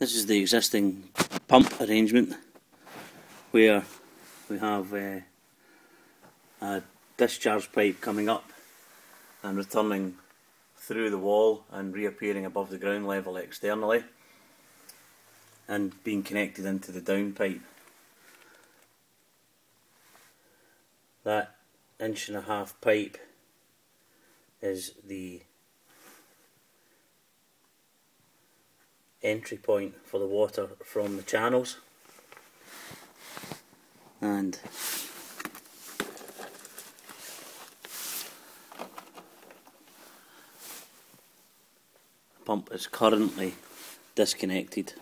This is the existing pump arrangement where we have a discharge pipe coming up and returning through the wall and reappearing above the ground level externally and being connected into the down pipe. That 1.5 inch pipe is the entry point for the water from the channels, and the pump is currently disconnected.